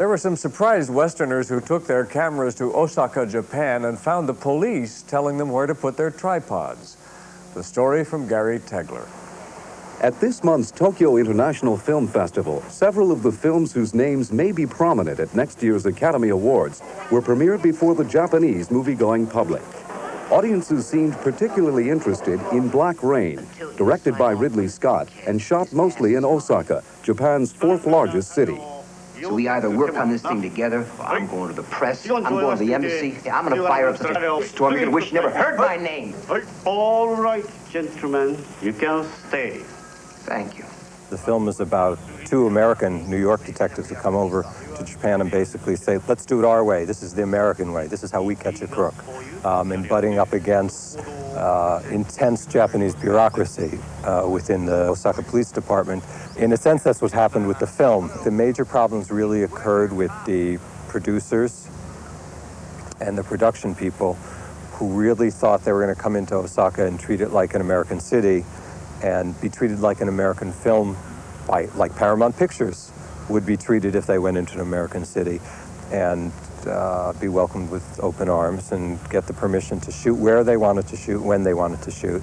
There were some surprised Westerners who took their cameras to Osaka, Japan, and found the police telling them where to put their tripods. The story from Gary Tegler. At this month's Tokyo International Film Festival, several of the films whose names may be prominent at next year's Academy Awards were premiered before the Japanese movie-going public. Audiences seemed particularly interested in Black Rain, directed by Ridley Scott and shot mostly in Osaka, Japan's fourth largest city. So we either work on this thing together, or I'm going to the press, I'm going to the embassy, I'm going to fire up such a storm you're going to wish you never heard my name. All right, gentlemen, you can stay. Thank you. The film is about two American New York detectives who come over to Japan and basically say, let's do it our way. This is the American way. This is how we catch a crook. And butting up against intense Japanese bureaucracy within the Osaka Police Department. In a sense, that's what happened with the film. The major problems really occurred with the producers and the production people who really thought they were going to come into Osaka and treat it like an American city and be treated like an American film, like Paramount Pictures would be treated if they went into an American city, and be welcomed with open arms and get the permission to shoot where they wanted to shoot, when they wanted to shoot.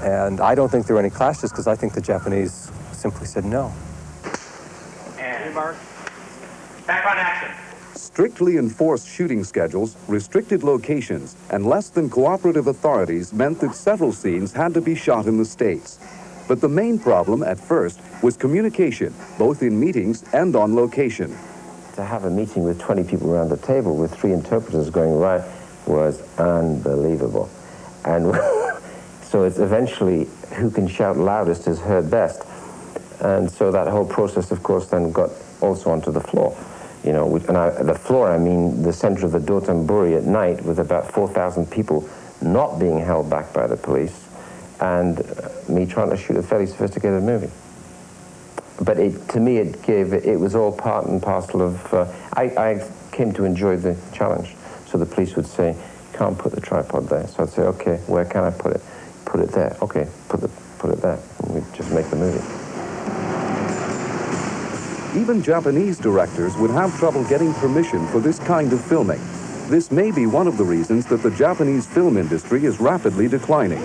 And I don't think there were any clashes because I think the Japanese simply said no. And back on action. Strictly enforced shooting schedules, restricted locations, and less than cooperative authorities meant that several scenes had to be shot in the States. But the main problem at first was communication, both in meetings and on location. To have a meeting with 20 people around the table with 3 interpreters going right was unbelievable. And so it's eventually who can shout loudest is heard best. And so that whole process, of course, then got also onto the floor. You know, the floor, I mean the center of the Dotonbori at night with about 4,000 people not being held back by the police, and me trying to shoot a fairly sophisticated movie. But to me, it was all part and parcel of, I came to enjoy the challenge. So the police would say, you can't put the tripod there. So I'd say, okay, where can I put it? Put it there. Okay, put it there. And we'd just make the movie. Even Japanese directors would have trouble getting permission for this kind of filming. This may be one of the reasons that the Japanese film industry is rapidly declining.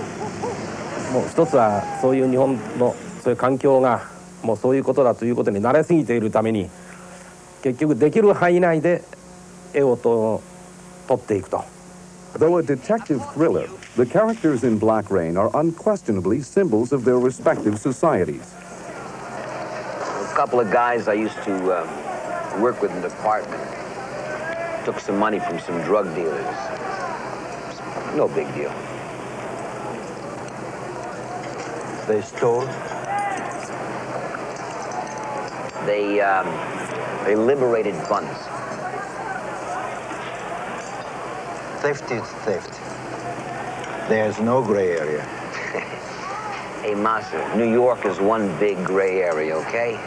もう一つはそういう日本のそういう環境がもうそういうことだということに慣れすぎているために結局できる範囲内で絵を撮っていくと。Though a detective thriller, the characters in Black Rain are unquestionably symbols of their respective societies. A couple of guys I used to work with in the department took some money from some drug dealers. No big deal. They stole? They liberated funds. Theft is theft. There's no gray area. Hey, Master, New York is one big gray area, okay?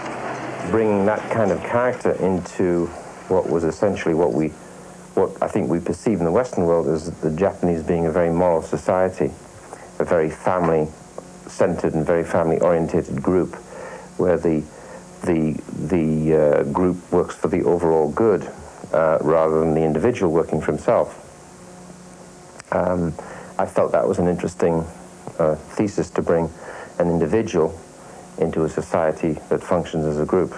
Bringing that kind of character into what was essentially what I think we perceive in the Western world as the Japanese being a very moral society, a very family-centered and very family-orientated group, where the group works for the overall good rather than the individual working for himself. I felt that was an interesting thesis to bring an individual into a society that functions as a group.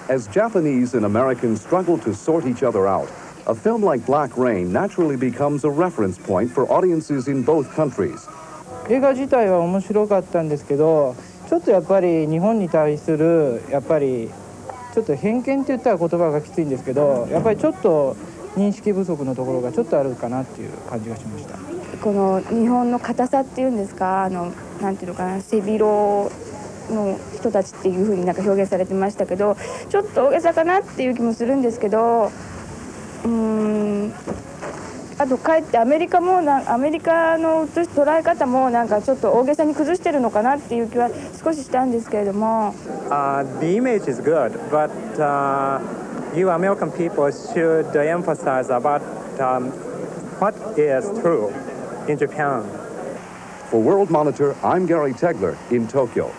As Japanese and Americans struggle to sort each other out, a film like Black Rain naturally becomes a reference point for audiences in both countries. 映画自体は面白かったんですけど、ちょっとやっぱり日本に対するやっぱりちょっと偏見って言ったら言葉がきついんですけど、やっぱりちょっと認識不足のところがちょっとあるかなっていう感じがしました。この日本の硬さっていうんですか、なんていうのかな、背広の人たちっていう風になんか表現されてましたけど、ちょっと大げさかなっていう気もするんですけど、あとかえってアメリカの捉え方もなんかちょっと大げさに崩してるのかなっていう気は少ししたんですけれども。The image is good, but you American people should emphasize about what is true in Japan. For World Monitor, I'm Gary Tegler in Tokyo.